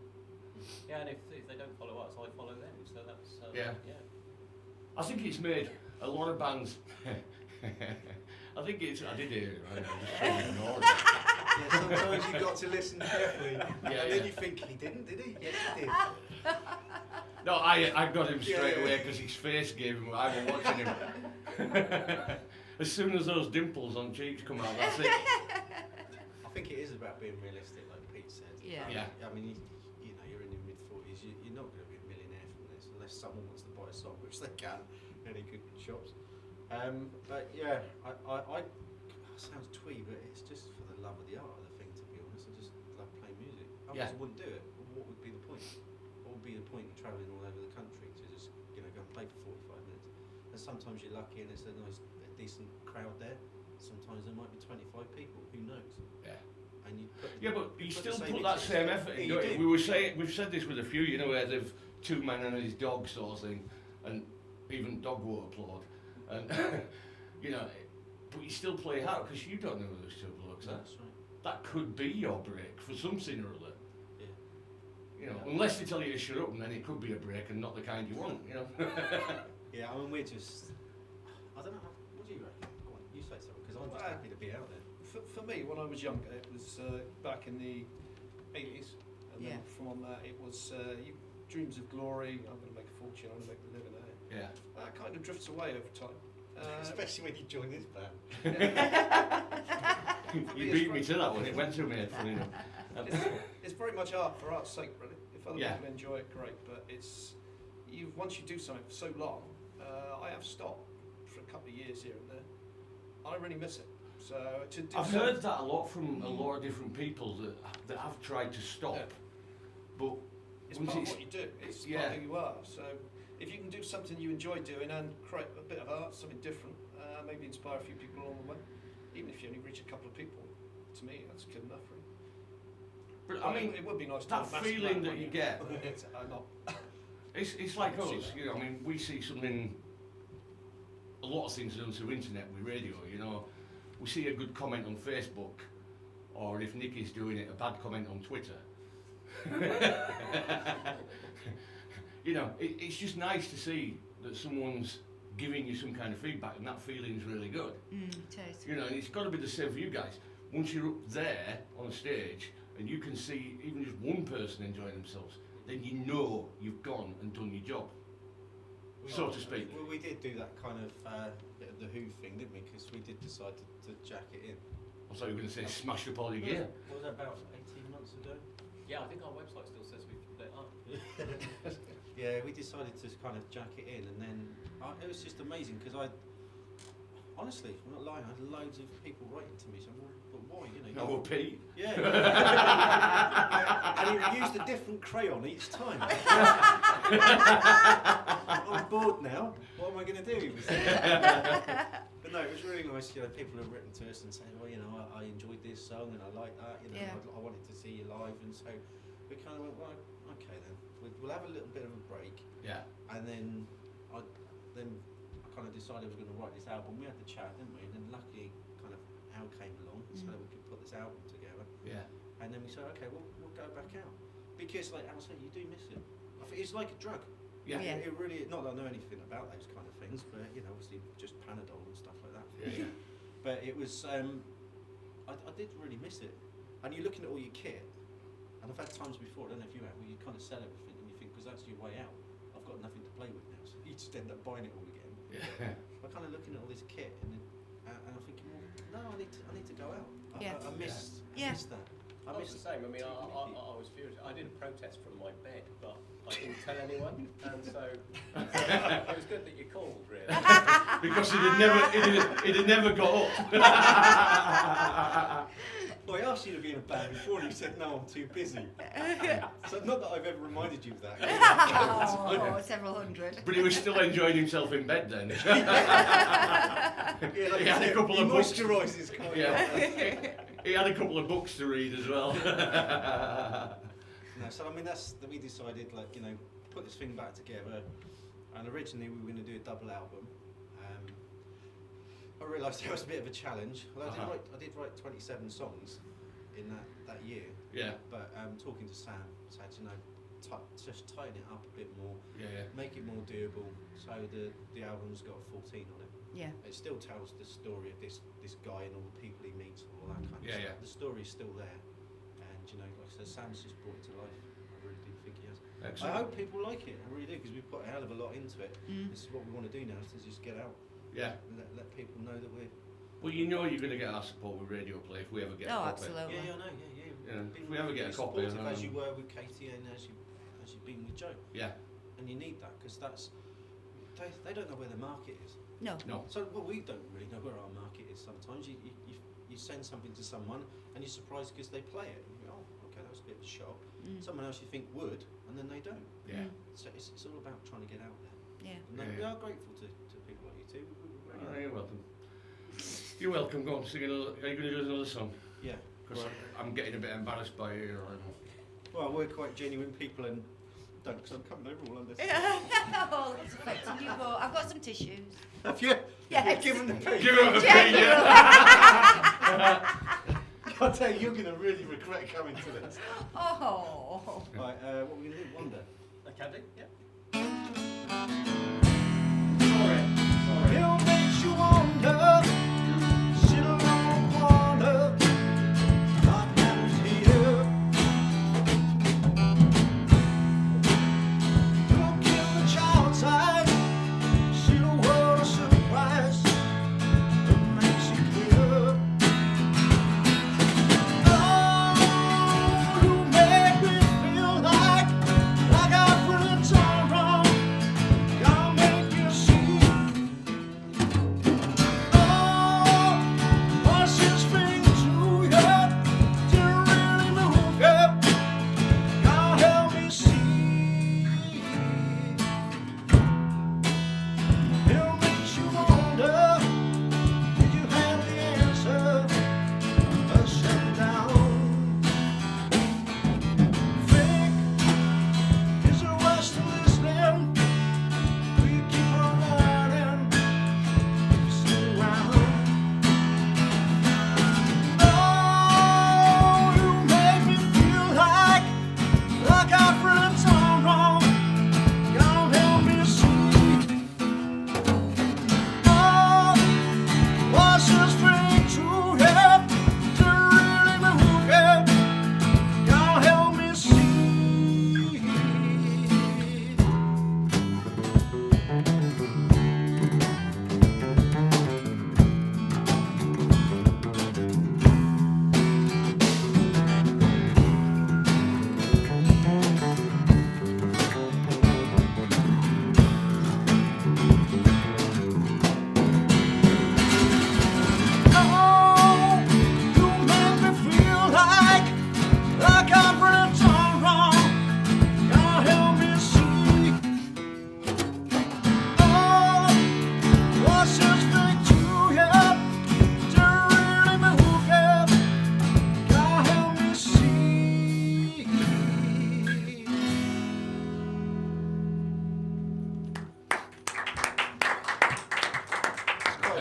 Yeah, and if they don't follow us, I follow them, so that's, Yeah. yeah. I think it's made a lot of bands. I think it's. I did hear it. Right? I just trying to ignore it. Yeah, sometimes you've got to listen carefully. Yeah, and yeah. then you think, he didn't, did he? Yes, he did. No, I got him straight Yeah. away because his face gave him. I was watching him. As soon as those dimples on cheeks come out, that's it. I think it is about being realistic, like Pete said. Yeah. Yeah. I mean, you know, you're in your mid-40s, you're not going to be a millionaire from this unless someone wants to buy a song, which they can, any good shops. But yeah, I sounds twee, but it's just for the love of the art of the thing, to be honest. I just love playing music. Otherwise I wouldn't do it. What would be the point? What would be the point in travelling all over the country to just, you know, go and play for 45 minutes? And sometimes you're lucky and there's a decent crowd there. Sometimes there might be 25 people. Who knows? Yeah. And you put, Yeah, but you put still the put that into same it. effort in. Yeah, don't you you? do. We've said this with a few, you know, where they've two man and his dog sort of thing, and even dog won't applaud, and you know, but you still play hard because you don't know who those two blokes are. That's right. That could be your break for something or other. Yeah. You know, Yeah. unless they tell you to shut up, and then it could be a break and not the kind you want. You know. Yeah, I mean, we're just. I don't know. What do you reckon? Go on, you say something, because I'm just happy to be out there. For me, when I was younger, it was back in the 80s, and Yeah. then from that it was dreams of glory. I'm going to make a fortune. I'm going to make a living out of it. Yeah. That kind of drifts away over time. Especially when you join this band. You beat me to that one. It went through my head, funny enough. It's very much art for art's sake, really. If other Yeah. people enjoy it, great. But it's once you do something for so long. I have stopped for a couple of years here and there. I really miss it. So to do I've something- heard that a lot from a lot of different people that have tried to stop, Yeah. but It's once part of it's- what you do. It's yeah. part of who you are. So if you can do something you enjoy doing and create a bit of art, something different, maybe inspire a few people along the way, even if you only reach a couple of people, to me that's good enough. Really. but I mean, it would be nice to that have a massive feeling band, that wouldn't you get, It's not. it's like I can see us. that. You know, I mean, we see something. A lot of things are done through internet with radio. You know, we see a good comment on Facebook, or if Nicky's doing it, a bad comment on Twitter. You know, it's just nice to see that someone's giving you some kind of feedback, and that feeling's really good. It is. You know, and it's got to be the same for you guys. Once you're up there on stage and you can see even just one person enjoying themselves, then you know you've gone and done your job, so to speak. Well, we did do that kind of bit of the Who thing, didn't we? Because we did decide to jack it in. I thought you were going to say smash up all your gear. What was that, about 18 months ago? Yeah, I think our website still says we've put it up. Yeah, we decided to kind of jack it in, and then it was just amazing because honestly, I'm not lying, I had loads of people writing to me saying, well, but why, you know? No, Pete. Yeah. And he used a different crayon each time. I'm bored now. What am I going to do? But no, it was really nice. You know, people have written to us and saying, well, you know, I enjoyed this song and I like that. You know, Yeah. I wanted to see you live, and so we kind of went, well, okay then, we'll have a little bit of a break, Yeah. and then I kind of decided I was going to write this album. We had the chat, didn't we? And then luckily, kind of Al came along so that we could put this album together. Yeah. And then we said, okay, we'll go back out because, like Al said, you do miss it. I think it's like a drug. Yeah. Yeah. It really, not that I know anything about those kind of things, but you know, obviously just Panadol and stuff like that. Yeah. But it was, I did really miss it. And you're looking at all your kit, and I've had times before, I don't know if you have, where you kind of sell everything and you think, because that's your way out, I've got nothing to play with now, so you just end up buying it all again. Yeah. I'm kind of looking at all this kit, and I'm thinking, well, no, I need to go out. Yeah. I missed that. I was the same. I mean, I was furious. I did a protest from my bed, but I didn't tell anyone, and so it was good that you called, really. Because it had never got up. Well, I asked you to be in a band before, and you said, no, I'm too busy. So not that I've ever reminded you of that. Oh, several hundred. But he was still enjoying himself in bed then. Yeah, like He you had a said, couple he of books. moisturises quite well. Yeah. He had a couple of books to read as well. No, so I mean we decided, like, you know, put this thing back together, and originally we were going to do a double album. I realised it was a bit of a challenge. Although I did write 27 songs in that year. Yeah. But talking to Sam, said, you know, just tighten it up a bit more, Yeah. make it more doable. So the album's got a 14 on it. Yeah. It still tells the story of this guy and all the people he meets and all that kind of Yeah, stuff. yeah. The story's still there, and you know, like I said, Sam's just brought it to life. I really do think he has. Excellent. I hope people like it. I really do, because we put a hell of a lot into it. This is what we want to do now, is to just get out Yeah. and let people know that we're. Well, you know you're going to get our support with Radio Play if we ever get a copy. Absolutely. Yeah, I know. Yeah, Been if we ever get a really copy, supportive, I know. as you were with Katie and as you've been with Joe, Yeah. and you need that, because they don't know where the market is. No. No. So we don't really know where our market is sometimes. You send something to someone and you're surprised because they play it. And you go, oh, okay, that was a bit of a shock. Someone else you think would, and then they don't. Yeah. So it's all about trying to get out there. Yeah. And we are grateful to people like you too. Oh, you're welcome. You're welcome. Go on, sing another. Are you going to do another song? Yeah. Because I'm getting a bit embarrassed by you. Well, we're quite genuine people, and don't, because I'm coming over all on this. Oh, that's affecting you, but I've got some tissues. Have you? Yes. Give them the pay. Give him a Genuine. I tell you, you're going to really regret coming to this. Oh. Right, what are we going to do? Wonder. I can do, yeah. It makes you wonder, sit around and wonder, what happens here? Look in the child's eyes, see the world of surprise, it makes you clear. Oh, you make me feel like I've really done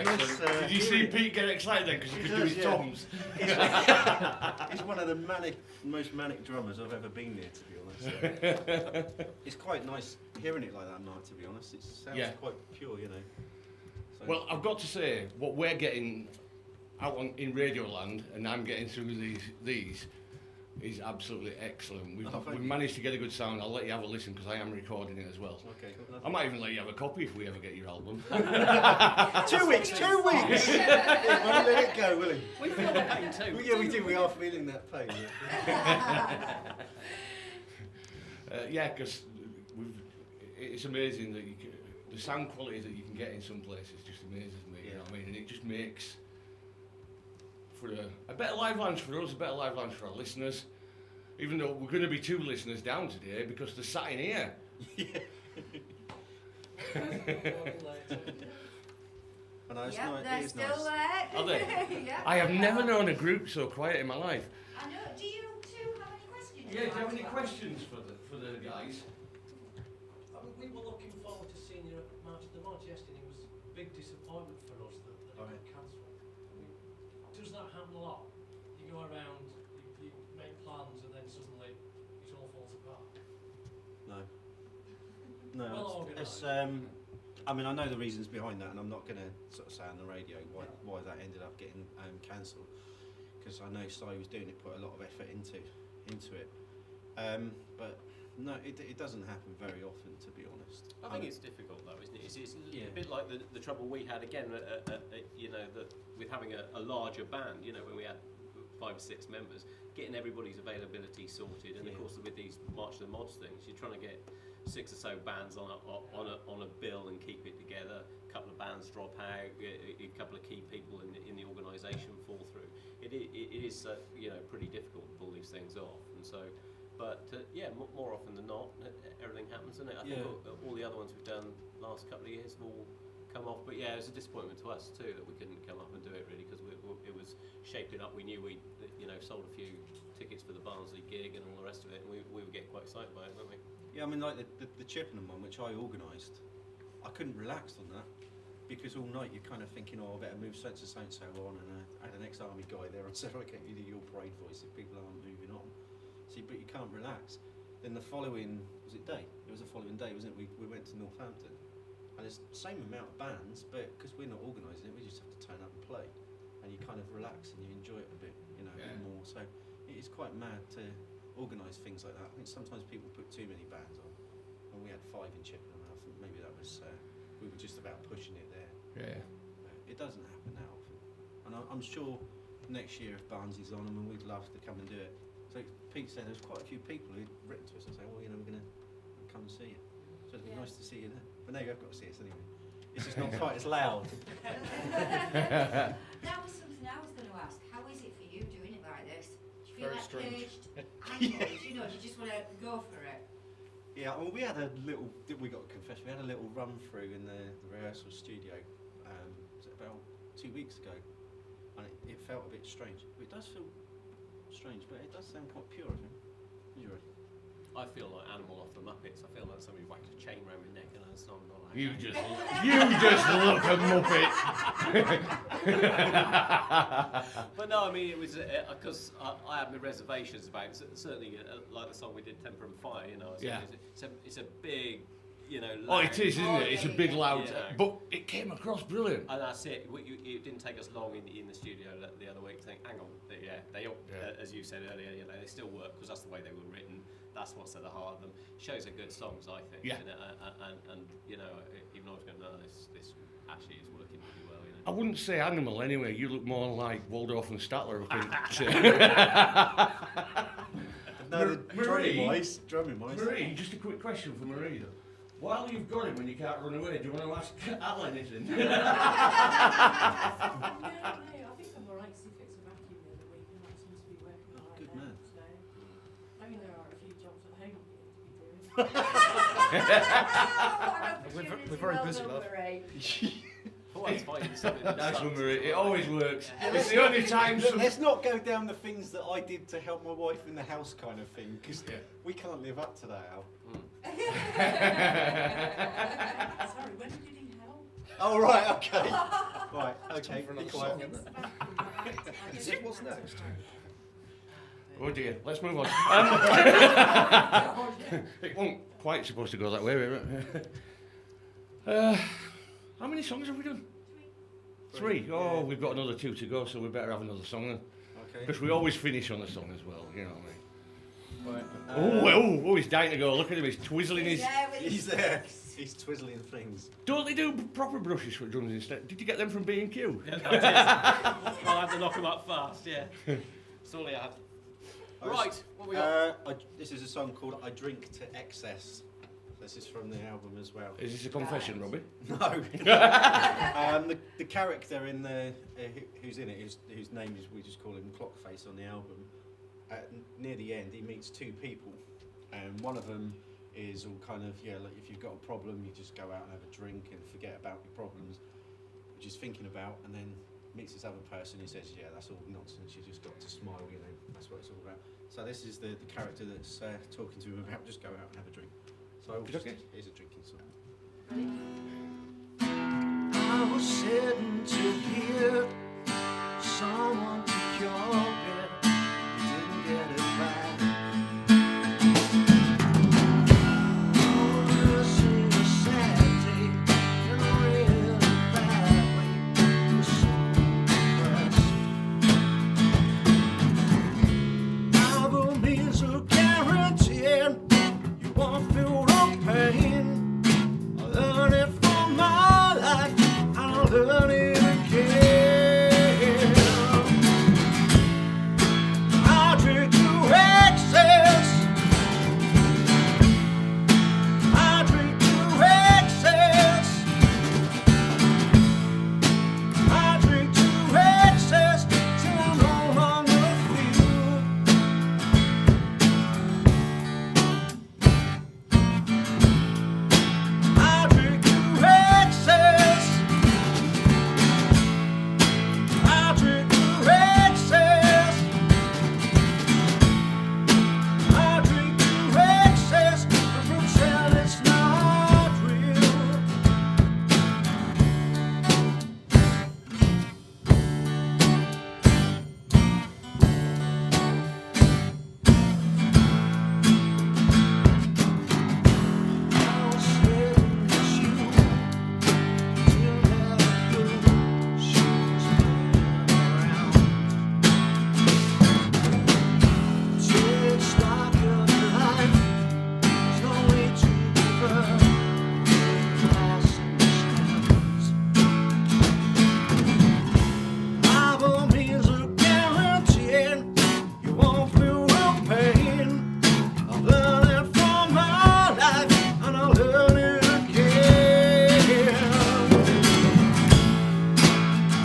Did you see Pete get excited then because he could do his toms? He's one of the most manic drummers I've ever been near, to be honest. It's quite nice hearing it like that night, to be honest. It sounds quite pure, you know. So, Well, I've got to say, what we're getting out in Radioland, and I'm getting through these is absolutely excellent. We've managed to get a good sound. I'll let you have a listen because I am recording it as well. okay. I might even let you have a copy if we ever get your album. 2 weeks. 2 weeks. Yeah, won't let it go, will he? We feel the pain too. Yeah, we do. We are feeling that pain. Yeah, because it's amazing that the sound quality that you can get in some places just amazes me. You know what I mean? And it just makes for a better live lounge for us, a better live lounge for our listeners. Even though we're going to be 2 listeners down today because they're sat in here. I know, it's Yep, nice. they're It is still nice. there. Are they? Yeah, I have they never are. known a group so quiet in my life. I know. Do you two have any questions? Yeah, do you have any questions for the guys? We were looking forward to seeing you at the March yesterday. It was a big disappointment for us that it got cancelled. I mean, does that happen a lot? You go around, you make plans, and then suddenly it all falls apart. No. Well It's organised. I mean, I know the reasons behind that, and I'm not going to sort of say on the radio why that ended up getting cancelled, because I know Si was doing it, put a lot of effort into it. But no, it doesn't happen very often, to be honest. I think it's difficult though, isn't it? It's Yeah. a bit like the trouble we had again, you know, with having a larger band, you know, when we had 5 or 6 members, getting everybody's availability sorted, and of course with these March of the Mods things, you're trying to get 6 or so bands on a bill and keep it together. A couple of bands drop out, a couple of key people in the organisation fall through. It is you know, pretty difficult to pull these things off, and so. But yeah, more often than not, everything happens, isn't it? I think all the other ones we've done last couple of years have all come off. But yeah, it was a disappointment to us too that we couldn't come up and do it really, because it was shaping up. We knew we sold a few tickets for the Barnsley gig and all the rest of it, and we were getting quite excited by it, weren't we? Yeah, I mean, like the Chippenham one, which I organised, I couldn't relax on that, because all night you're kind of thinking, oh, I better move so and so on, and I had an ex-army guy there and said, okay, you do your parade voice if people aren't moving on. See, but you can't relax. Then the following, was it day? It was the following day, wasn't it? We went to Northampton, and it's the same amount of bands, but because we're not organising it, we just have to turn up and play, and you kind of relax and you enjoy it a bit, you know, a bit more. So it is quite mad to organise things like that. I think sometimes people put too many bands on. When we had 5 in Chippenham, I think maybe that was we were just about pushing it there. Yeah. It doesn't happen that often, and I'm sure next year if Barnsley's on them, and we'd love to come and do it. So Pete said there's quite a few people who'd written to us and saying, well, you know, we're going to come and see you. So it'd be nice to see you there. But now you have got to see us anyway. It's just not quite as loud. That was something I was going to ask. How is it for you doing it like this? Do you feel Very like strange. caged animals? You know, do you just want to go for it? Yeah, well, we had a little, we got to confess, we had a little run through in the rehearsal studio was it about 2 weeks ago, and it felt a bit strange. It does feel strange, but it does sound quite pure, I think. What do you reckon? I feel like Animal off the Muppets. I feel like somebody whacked a chain round my neck and it's not like You just look a muppet. But no, I mean, it was because I had my reservations about certainly like the song we did, Temper and Fire. You know, it's a big, you know. Oh, it is, isn't it? It's a big, loud. Yeah. But it came across brilliant. And that's it. It didn't take us long in the studio the other week to think, hang on, they all, as you said earlier, you know, they still work because that's the way they were written. That's what's at the heart of them. Shows are good songs, I think. Yeah. And you know, even though I was going, no, this actually is working really well. You know. I wouldn't say Animal anyway. You look more like Waldorf and Statler, I think. No, Marie, drumming wise. Marie, just a quick question for Marie though. While you've got him when you can't run away, do you want to ask Al anything? No, I think I'm alright because he fixed a vacuum the other week and that seems to be working alright good now. man. So, I mean, there are a few jobs at home we need to be doing. We're very busy, love. Always finding something that That's sucks. one, Marie. It always works. It's the only time Look, some... let's not go down the things that I did to help my wife in the house kind of thing, because we can't live up to that, Al. Sorry, when did he help? Oh, right, okay. Right, okay, for be another quiet. song, isn't it? Is it? What's next? Oh dear, let's move on. It wasn't quite supposed to go that way, was it? How many songs have we done? Three. Oh, we've got another 2 to go, so we better have another song then. Okay. Because we always finish on a song as well, you know what I mean? Right. Oh, he's dying to go. Look at him, he's twizzling his... Yeah, with He's there. He's twizzling things. Don't they do proper brushes for drums instead? Did you get them from B&Q? Yeah, that is. I'll have to knock them up fast, yeah. That's all I had. Right, what we got? This is a song called I Drink to Excess. This is from the album as well. Is this a confession, Robbie? No. The character in the who's in it, whose name is, we just call him Clockface on the album. Near the end, he meets 2 people, and one of them is all kind of like if you've got a problem, you just go out and have a drink and forget about your problems, which is thinking about, and then meets this other person who says, yeah, that's all nonsense. You just got to smile, that's what it's all about. So this is the character that's talking to him about just go out and have a drink. So here's a drinking song. I was sitting to hear someone took your bed, didn't get it back. Oh, this is a sad day, in a really bad way. I'm so depressed. Album is a guarantee you won't feel no pain. I learned it from my life, I'll learn it again. I drink to excess. I drink to excess. I drink to excess till I no longer feel. I drink to excess. I drink to excess. I drink to excess and pretend it's not real. I was sitting with you till that blue she was playing around. Take stock of your life, there's no way to give up. Lost in the shadows. Album is a guarantee you won't feel no pain. I've learned it from my life, and I'll learn it again.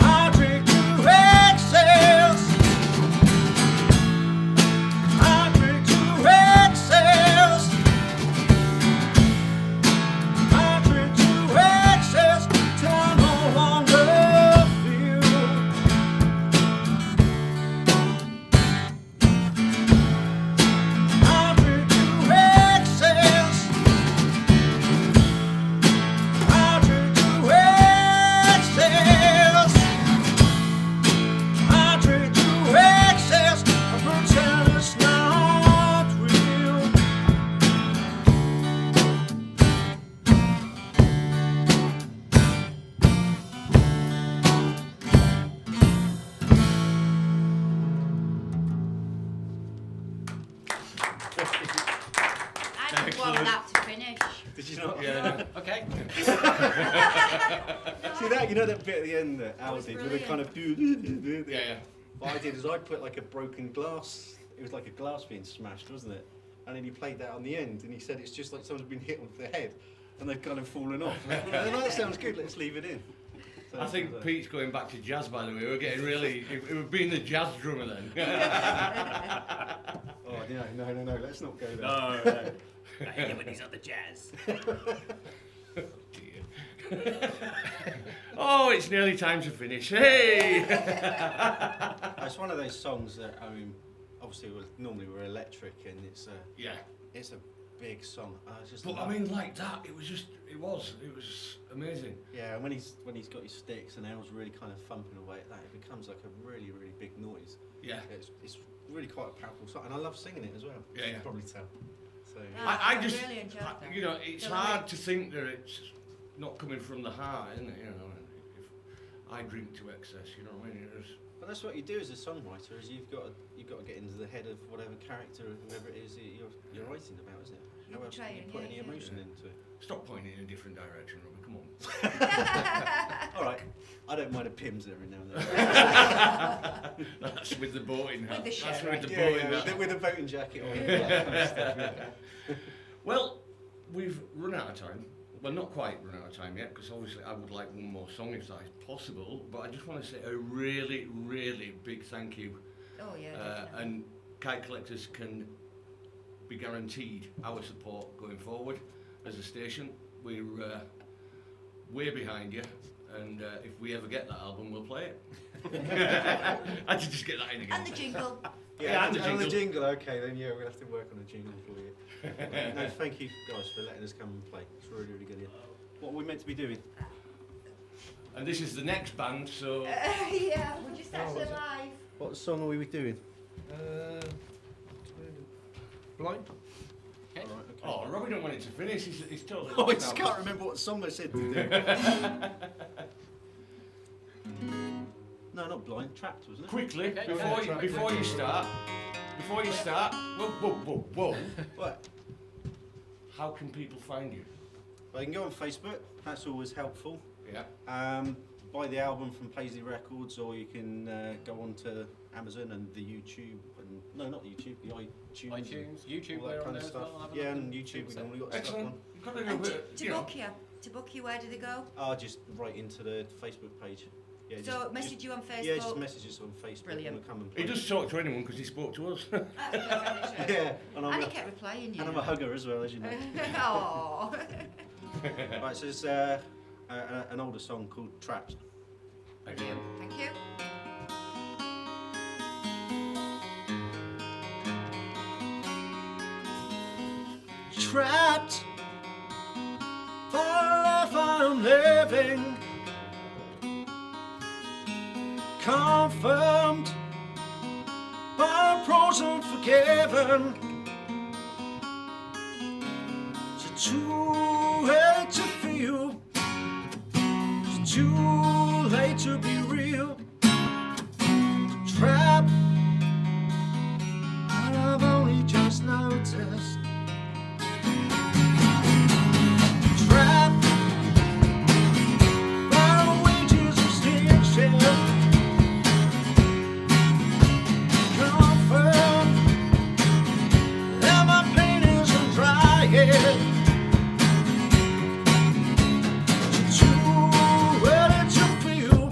I drink to excess. I drink to excess. I drink to excess till I no longer feel. I drink to excess. I drink to excess. I drink to excess. I pretend it's not real. I didn't want that to finish. Did you not? Yeah. Okay. See that? You know that bit at the end that Al was did, where they kind of brilliant. do. Yeah. What I did is I put like a broken glass. It was like a glass being smashed, wasn't it? And then he played that on the end, and he said it's just like someone's been hit on the head, and they've kind of fallen off. And that sounds good. Let's leave it in. So I think Pete's going back to jazz, by the way. We're getting really... It would be the jazz drummer then. Oh no! Let's not go there. No. I hate when he's on the jazz. Oh, it's nearly time to finish. Hey! It's one of those songs that obviously normally we're electric, and it's Yeah. a big song. I just But love I mean, like that, it was amazing. Yeah, and when he's got his sticks and Al's really kind of thumping away at that, it becomes like a really big noise. Yeah. It's really quite a powerful song, and I love singing it as well. Yeah, You yeah. can probably tell. So I just, really enjoyed that. you know, it's hard to think that it's not coming from the heart, isn't it? You know, if I drink to excess, you know what I mean? but that's what you do as a songwriter, is you've got to get into the head of whatever character, whoever it is you're writing about, isn't it? You're How else can you portraying, put yeah, any yeah. emotion into it? Stop pointing in a different direction, Robbie. Come on. All right, I don't mind a Pims every now and then. That's with the boating hat. With the That's shirt. with the boating with, hat. with a boating jacket on. And all that kind of stuff, yeah. Well, we've run out of time. Well, not quite run out of time yet, because obviously I would like one more song if that is possible. But I just want to say a really big thank you. Oh yeah, definitely. And Kite Collectors can be guaranteed our support going forward as a station. We're way behind you, and if we ever get that album, we'll play it. I had to just get that in again. And the jingle. Yeah, and the the jingle. jingle. Okay, then yeah, we're gonna have to work on a jingle for you. No, thank you guys for letting us come and play. It's really good. Yeah. What are we meant to be doing? And this is the next band, so Yeah, we're just actually is it? live. What song are we doing? Blind? All right, okay. oh, Robbie don't want it to finish. He's told it. Oh, I just can't remember what song I said to do. No, not blind. Trapped, wasn't it? Quickly, Okay. before you start, whoa. What? How can people find you? Well, you can go on Facebook. That's always helpful. Yeah. Buy the album from Paisley Records, or you can go on to Amazon and the YouTube, and no, not the YouTube, the iTunes, YouTube, all we're that on kind there of as stuff. well. Have a Yeah, look. and YouTube, we normally got stuff Excellent. on. You've got to do a And bit, to you know. book you, where do they go? Just right into the Facebook page. Yeah, So message you on Facebook. Yeah, just message us on Facebook. Brilliant. And we'll come and He play. does talk to anyone because he spoke to us. That's definitely true. Yeah, and And he kept replying you. I'm a hugger as well, as you know. Oh. Right, so it's an older song called Trapped. Thank you. Thank you. Trapped for life I'm living, confirmed by pros unforgiven. It's too late to feel, it's too late to be real. Trapped, I've only just noticed. Trapped by the wages of station, confirmed that my pain isn't drying. Too early to feel,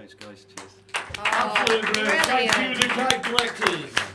notes, guys. Cheers. Absolutely brilliant. Thank you, brilliant. the Kite Collectors.